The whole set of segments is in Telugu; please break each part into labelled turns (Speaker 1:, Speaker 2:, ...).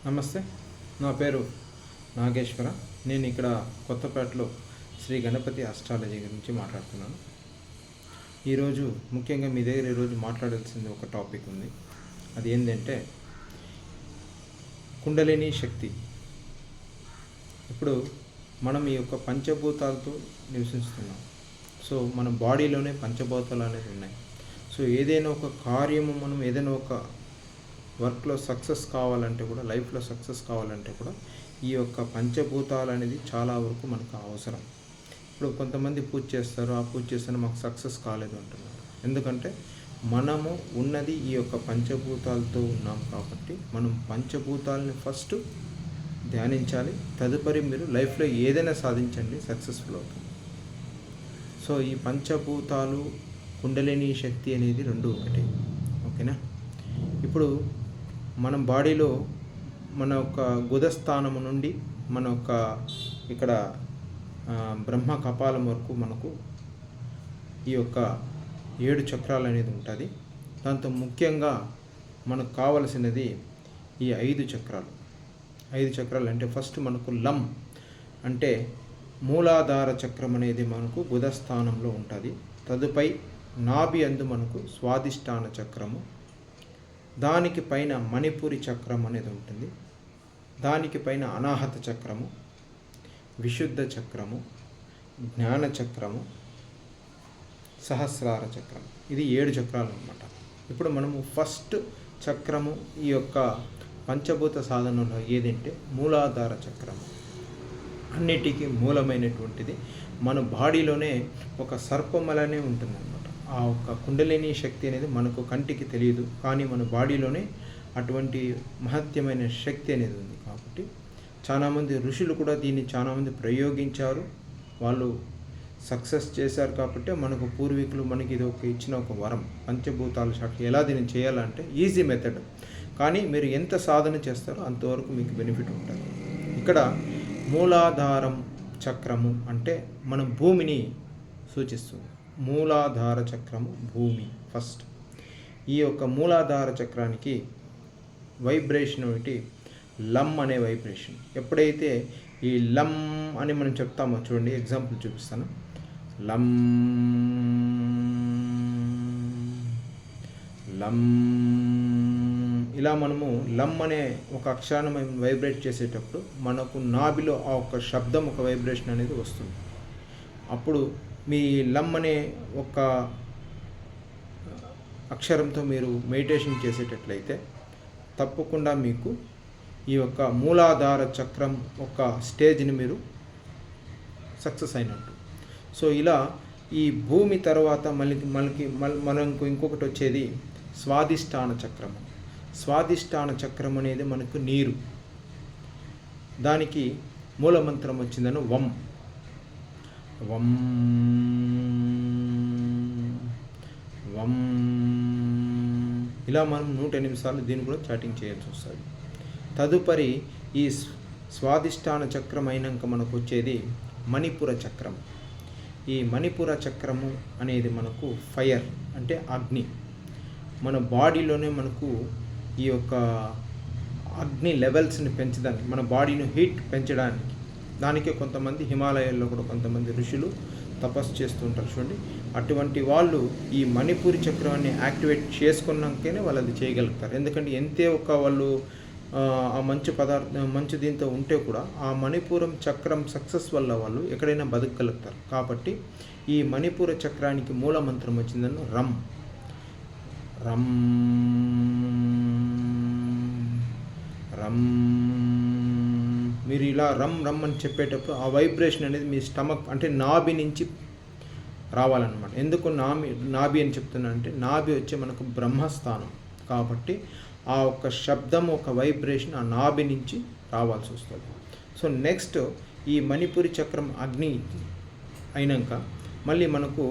Speaker 1: నమస్తే. నా పేరు నాగేశ్వర. నేను ఇక్కడ కొత్తపేటలో శ్రీ గణపతి అస్ట్రాలజీ గురించి మాట్లాడుతున్నాను. ఈరోజు ముఖ్యంగా మీ దగ్గర ఈరోజు మాట్లాడాల్సింది ఒక టాపిక్ ఉంది. అది ఏంటంటే కుండలిని శక్తి. ఇప్పుడు మనం ఈ యొక్క పంచభూతాలతో నివసిస్తున్నాం. సో మన బాడీలోనే పంచభూతాలు అనేవి ఉన్నాయి. సో ఏదైనా ఒక కార్యము మనం ఏదైనా ఒక వర్క్లో సక్సెస్ కావాలంటే కూడా, లైఫ్లో సక్సెస్ కావాలంటే కూడా ఈ యొక్క పంచభూతాలు అనేది చాలా వరకు మనకు అవసరం. ఇప్పుడు కొంతమంది పూజ చేస్తారు, ఆ పూజ చేస్తే మాకు సక్సెస్ కాలేదు అంటున్నారు. ఎందుకంటే మనము ఉన్నది ఈ యొక్క పంచభూతాలతో ఉన్నాం కాబట్టి మనం పంచభూతాలని ఫస్ట్ ధ్యానించాలి. తదుపరి మీరు లైఫ్లో ఏదైనా సాధించండి, సక్సెస్ఫుల్ అవుతుంది. సో ఈ పంచభూతాలు, కుండలిని శక్తి అనేది రెండు ఒకటి. ఓకేనా? ఇప్పుడు మన బాడీలో మన యొక్క గుదస్థానము నుండి మన యొక్క ఇక్కడ బ్రహ్మ కపాలం వరకు మనకు ఈ యొక్క 7 చక్రాలు అనేది ఉంటుంది. దాంతో ముఖ్యంగా మనకు కావలసినది ఈ 5 చక్రాలు. 5 చక్రాలు అంటే ఫస్ట్ మనకు లం అంటే మూలాధార చక్రం అనేది మనకు గుదస్థానంలో ఉంటుంది. తదుపై నాభి అందు మనకు స్వాదిష్టాన చక్రము, దానికి పైన మణిపురి చక్రం అనేది ఉంటుంది, దానికి పైన అనాహత చక్రము, విశుద్ధ చక్రము, జ్ఞాన చక్రము, సహస్రార చక్రం. ఇది 7 చక్రాలు అన్నమాట. ఇప్పుడు మనము ఫస్ట్ చక్రము ఈ యొక్క పంచభూత సాధనలో ఏదంటే మూలాధార చక్రము. అన్నిటికీ మూలమైనటువంటిది. మన బాడీలోనే ఒక సర్పమలనే ఉంటుందన్నమాట. ఆ ఒక్క కుండలిని శక్తి అనేది మనకు కంటికి తెలియదు, కానీ మన బాడీలోనే అటువంటి మహత్యమైన శక్తి అనేది ఉంది. కాబట్టి చాలామంది ఋషులు కూడా దీన్ని చాలామంది ప్రయోగించారు, వాళ్ళు సక్సెస్ చేశారు. కాబట్టి మనకు పూర్వీకులు మనకి ఇది ఇచ్చిన ఒక వరం. పంచభూతాల శక్తి ఎలా దీన్ని చేయాలంటే ఈజీ మెథడ్, కానీ మీరు ఎంత సాధన చేస్తారో అంతవరకు మీకు బెనిఫిట్ ఉంటుంది. ఇక్కడ మూలాధారం చక్రము అంటే మన భూమిని సూచిస్తుంది. మూలాధార చక్రము భూమి ఫస్ట్. ఈ యొక్క మూలాధార చక్రానికి వైబ్రేషన్ ఒకటి లం అనే వైబ్రేషన్. ఎప్పుడైతే ఈ లం అని మనం చెప్తామో చూడండి, ఎగ్జాంపుల్ చూపిస్తాను. లం లం ఇలా మనము లం అనే ఒక అక్షరాన్ని వైబ్రేట్ చేసేటప్పుడు మనకు నాభిలో ఆ ఒక శబ్దం, ఒక వైబ్రేషన్ అనేది వస్తుంది. అప్పుడు మీ లం అనే ఒక అక్షరంతో మీరు మెడిటేషన్ చేసేటట్లయితే తప్పకుండా మీకు ఈ యొక్క మూలాధార చక్రం ఒక స్టేజ్ని మీరు సక్సెస్ అయినట్టు. సో ఇలా ఈ భూమి తర్వాత మనకు ఇంకొకటి వచ్చేది స్వాదిష్టాన చక్రము. స్వాదిష్టాన చక్రం అనేది మనకు నీరు. దానికి మూలమంత్రం వచ్చిందని వం. వం వం ఇలా మనం 108 సార్లు దీన్ని కూడా చాటింగ్ చేయాల్సి వస్తుంది. తదుపరి ఈ స్వాదిష్టాన చక్రం అయినాక మనకు వచ్చేది మణిపుర చక్రం. ఈ మణిపుర చక్రము అనేది మనకు ఫైర్ అంటే అగ్ని. మన బాడీలోనే మనకు ఈ యొక్క అగ్ని లెవెల్స్ని పెంచడానికి, మన బాడీని హీట్ పెంచడానికి, దానికే కొంతమంది హిమాలయాల్లో కూడా కొంతమంది ఋషులు తపస్సు చేస్తుంటారు చూడండి. అటువంటి వాళ్ళు ఈ మణిపూరి చక్రాన్ని యాక్టివేట్ చేసుకున్నాకనే వాళ్ళు అది చేయగలుగుతారు. ఎందుకంటే ఎంతే ఒక వాళ్ళు ఆ మంచి దీంతో ఉంటే కూడా ఆ మణిపూరం చక్రం సక్సెస్ వల్ల వాళ్ళు ఎక్కడైనా బతకగలుగుతారు. కాబట్టి ఈ మణిపూర చక్రానికి మూల మంత్రం వచ్చిందని రం. రం రం. మీరు ఇలా రమ్ రమ్ అని చెప్పేటప్పుడు ఆ వైబ్రేషన్ అనేది మీ స్టమక్ అంటే నాభి నుంచి రావాలన్నమాట. ఎందుకు నాభి అని చెప్తున్నా అంటే నాభి వచ్చే మనకు బ్రహ్మస్థానం కాబట్టి ఆ ఒక్క శబ్దం, ఒక వైబ్రేషన్ ఆ నాభి నుంచి రావాల్సి వస్తుంది. సో నెక్స్ట్ ఈ మణిపురి చక్రం అగ్ని అయినాక మళ్ళీ మనకు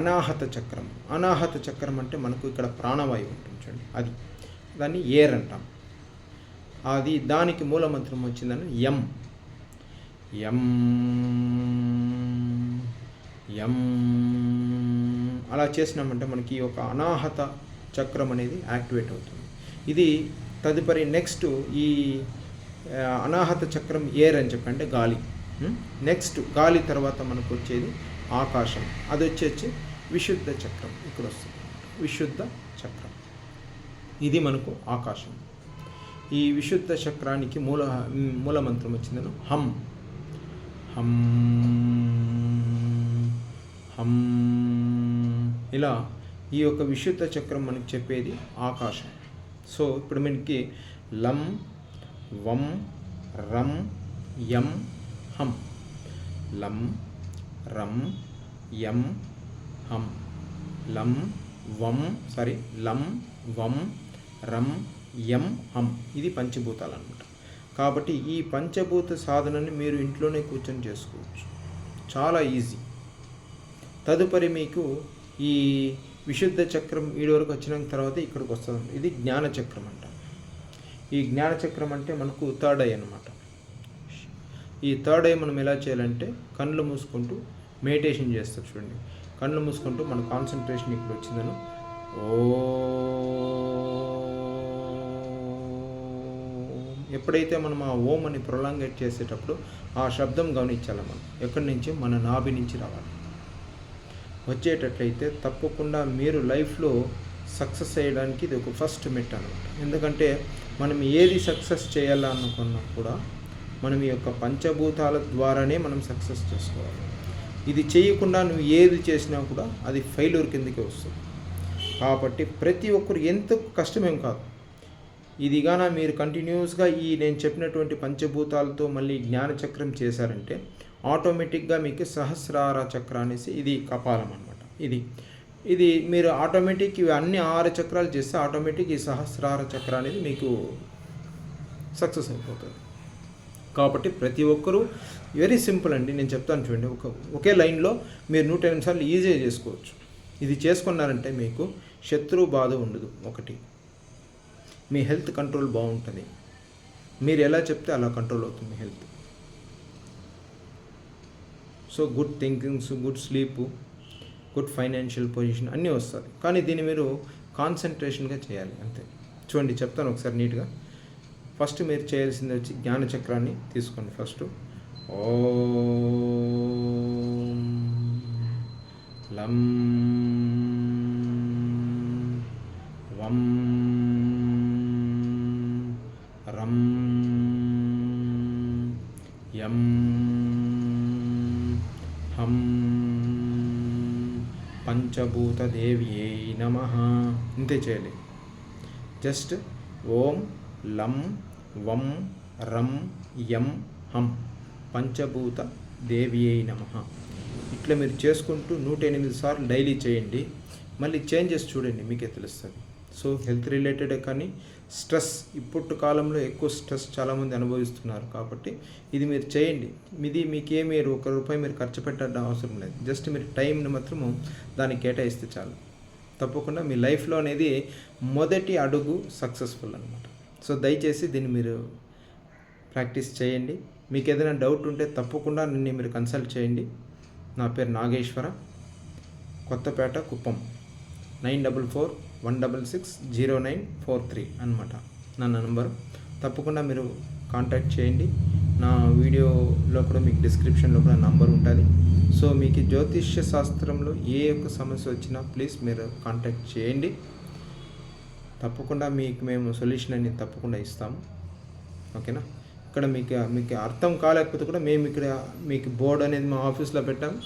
Speaker 1: అనాహత చక్రం. అనాహత చక్రం అంటే మనకు ఇక్కడ ప్రాణవాయువు ఉంటుంది చూడండి, అది దాన్ని ఏర్ అంటాం. అది దానికి మూలమంత్రం వచ్చిందని యం. యం యం అలా చేసినామంటే మనకి ఒక అనాహత చక్రం అనేది యాక్టివేట్ అవుతుంది. ఇది తదుపరి నెక్స్ట్ ఈ అనాహత చక్రం ఎయిర్ అని చెప్పి అంటే గాలి. నెక్స్ట్ గాలి తర్వాత మనకు వచ్చేది ఆకాశం, అది వచ్చేసి విశుద్ధ చక్రం ఇక్కడ వస్తుంది. విశుద్ధ చక్రం ఇది మనకు ఆకాశం. ఈ విశుద్ధ చక్రానికి మూల మంత్రం వచ్చిందను హం. హం హం. ఇలా ఈ యొక్క విశుద్ధ చక్రం మనకి చెప్పేది ఆకాశం. సో ఇప్పుడు మనకి లం వం రం యం హం. లం రం యం హం. లం వం రం యం హం. ఇది పంచభూతాలు అన్నమాట. కాబట్టి ఈ పంచభూత సాధనని మీరు ఇంట్లోనే కూర్చొని చేసుకోవచ్చు, చాలా ఈజీ. తదుపరి మీకు ఈ విశుద్ధ చక్రం ఈడ వరకు వచ్చిన తర్వాత ఇక్కడికి వస్తుంది. ఇది జ్ఞానచక్రం అంట. ఈ జ్ఞానచక్రం అంటే మనకు థర్డ్ ఐ అన్నమాట. ఈ థర్డ్ ఐ మనం ఎలా చేయాలంటే కళ్ళు మూసుకుంటూ మెడిటేషన్ చేస్తారు. చూడండి, కళ్ళు మూసుకుంటూ మన కాన్సన్ట్రేషన్ ఇక్కడ వచ్చిందను ఎప్పుడైతే మనం ఆ ఓం అని ప్రొలాంగేట్ చేసేటప్పుడు ఆ శబ్దం గమనించాలి. మనం ఎక్కడి నుంచి, మన నాభి నుంచి రావాలి. వచ్చేటట్లయితే తప్పకుండా మీరు లైఫ్లో సక్సెస్ చేయడానికి ఇది ఒక ఫస్ట్ మెట్ అనమాట. ఎందుకంటే మనం ఏది సక్సెస్ చేయాలనుకున్నా కూడా మనం ఈ యొక్క పంచభూతాల ద్వారానే మనం సక్సెస్ చేసుకోవాలి. ఇది చేయకుండా నువ్వు ఏది చేసినా కూడా అది ఫెయిల్యూర్ కిందకి వస్తుంది. కాబట్టి ప్రతి ఒక్కరు ఎంత కష్టమేం కాదు. ఇది గాన మీరు కంటిన్యూస్గా ఈ నేను చెప్పినటువంటి పంచభూతాలతో మళ్ళీ జ్ఞానచక్రం చేశారంటే ఆటోమేటిక్గా మీకు సహస్రార చక్ర అనేసి ఇది కపాలం అనమాట. ఇది మీరు ఆటోమేటిక్ ఇవి అన్ని 6 చక్రాలు చేస్తే ఆటోమేటిక్ ఈ సహస్రార చక్ర అనేది మీకు సక్సెస్ అయిపోతుంది. కాబట్టి ప్రతి ఒక్కరూ వెరీ సింపుల్ అండి, నేను చెప్తాను చూడండి. ఒకే లైన్లో మీరు 108 సార్లు ఈజీగా చేసుకోవచ్చు. ఇది చేసుకున్నారంటే మీకు శత్రు బాధ ఉండదు. ఒకటి, మీ హెల్త్ కంట్రోల్ బాగుంటుంది. మీరు ఎలా చెప్తే అలా కంట్రోల్ అవుతుంది health. So good thinkings, good sleep, good financial position అన్నీ వస్తుంది. కానీ దీన్ని మీరు కాన్సన్ట్రేషన్గా చేయాలి అంతే. చూడండి, చెప్తాను ఒకసారి నీట్గా. ఫస్ట్ మీరు చేయాల్సింది వచ్చి జ్ఞానచక్రాన్ని తీసుకోండి. ఫస్ట్ ఓం లం వం రం యం హం పంచభూతదేవ్యై నమః. ఇంతే చేయాలి. జస్ట్ ఓం లం వం రం యం హం పంచభూత దేవ్యై నమః. ఇట్లా మీరు చేసుకుంటూ 108 సార్లు డైలీ చేయండి. మళ్ళీ చేంజెస్ చూడండి, మీకే తెలుస్తుంది. సో హెల్త్ రిలేటెడ్ కానీ స్ట్రెస్, ఇప్పుడు కాలంలో ఎక్కువ స్ట్రెస్ చాలామంది అనుభవిస్తున్నారు. కాబట్టి ఇది మీరు చేయండి. ఇది మీకేమీ ₹1 మీరు ఖర్చు పెట్టడం అవసరం లేదు. జస్ట్ మీరు టైంని మాత్రము దానికి కేటాయిస్తే చాలు. తప్పకుండా మీ లైఫ్లో అనేది మొదటి అడుగు సక్సెస్ఫుల్ అనమాట. సో దయచేసి దీన్ని మీరు ప్రాక్టీస్ చేయండి. మీకు ఏదైనా డౌట్ ఉంటే తప్పకుండా నన్ను మీరు కన్సల్ట్ చేయండి. నా పేరు నాగేశ్వర, కొత్తపేట, కుప్పం. 9441660943 అనమాట నా నంబరు. తప్పకుండా మీరు కాంటాక్ట్ చేయండి. నా వీడియోలో కూడా మీకు డిస్క్రిప్షన్లో కూడా నంబర్ ఉంటుంది. సో మీకు జ్యోతిష్య శాస్త్రంలో ఏ ఒక్క సమస్య వచ్చినా ప్లీజ్ మీరు కాంటాక్ట్ చేయండి. తప్పకుండా మీకు మేము సొల్యూషన్ అనేది తప్పకుండా ఇస్తాము. ఓకేనా? ఇక్కడ మీకు అర్థం కాలేకపోతే కూడా మేము ఇక్కడ మీకు బోర్డు అనేది మా ఆఫీస్లో పెట్టాము.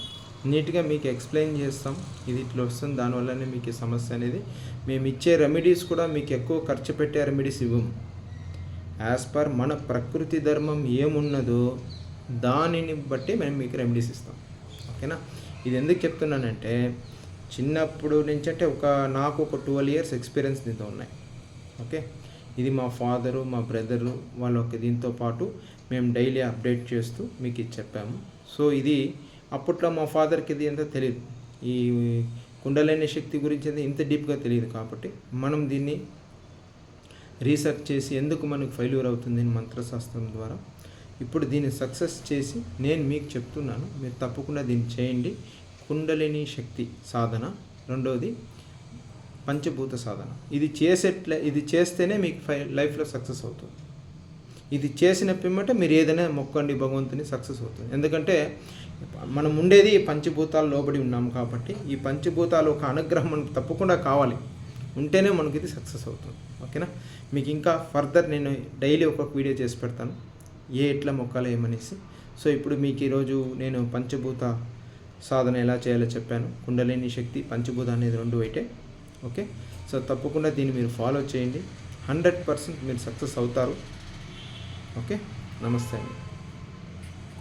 Speaker 1: నీట్గా మీకు ఎక్స్ప్లెయిన్ చేస్తాం. ఇది ఇట్లా వస్తుంది, దానివల్లనే మీకు ఈ సమస్య అనేది. మేము ఇచ్చే రెమెడీస్ కూడా మీకు ఎక్కువ ఖర్చు పెట్టే రెమెడీస్ ఇవ్వము. యాజ్ పర్ మన ప్రకృతి ధర్మం ఏమున్నదో దానిని బట్టి మేము మీకు రెమెడీస్ ఇస్తాం. ఓకేనా? ఇది ఎందుకు చెప్తున్నానంటే చిన్నప్పుడు నుంచి అంటే నాకు ఒక 12 years ఎక్స్పీరియన్స్ దీంతో ఉన్నాయి. ఓకే, ఇది మా ఫాదరు, మా బ్రదరు వాళ్ళకి దీంతో పాటు మేము డైలీ అప్డేట్ చేస్తూ మీకు ఇది చెప్పాము. సో ఇది అప్పట్లో మా ఫాదర్కి ఇది ఎంత తెలియదు, ఈ కుండలిని శక్తి గురించి ఇంత డీప్గా తెలియదు. కాబట్టి మనం దీన్ని రీసెర్చ్ చేసి ఎందుకు మనకు ఫెయిల్యూర్ అవుతుంది మంత్రశాస్త్రం ద్వారా ఇప్పుడు దీన్ని సక్సెస్ చేసి నేను మీకు చెప్తున్నాను. మీరు తప్పకుండా దీన్ని చేయండి. కుండలిని శక్తి సాధన, రెండవది పంచభూత సాధన. ఇది చేస్తేనే మీకు లైఫ్లో సక్సెస్ అవుతుంది. ఇది చేసిన పిమ్మట మీరు ఏదైనా మొక్కండి, భగవంతుని సక్సెస్ అవుతుంది. ఎందుకంటే మనం ఉండేది పంచభూతాలు లోబడి ఉన్నాం కాబట్టి ఈ పంచభూతాలు ఒక అనుగ్రహం మనకు తప్పకుండా కావాలి, ఉంటేనే మనకి ఇది సక్సెస్ అవుతుంది. ఓకేనా? మీకు ఇంకా ఫర్దర్ నేను డైలీ ఒక్కొక్క వీడియో చేసి పెడతాను ఎట్లా మొక్కాలి ఏమనేసి. సో ఇప్పుడు మీకు ఈరోజు నేను పంచభూత సాధన ఎలా చేయాలో చెప్పాను. కుండలిని శక్తి, పంచభూత అనేది 2 ఒకటే. ఓకే, సో తప్పకుండా దీన్ని మీరు ఫాలో చేయండి, 100% మీరు సక్సెస్ అవుతారు. ఓకే, నమస్తే అండి.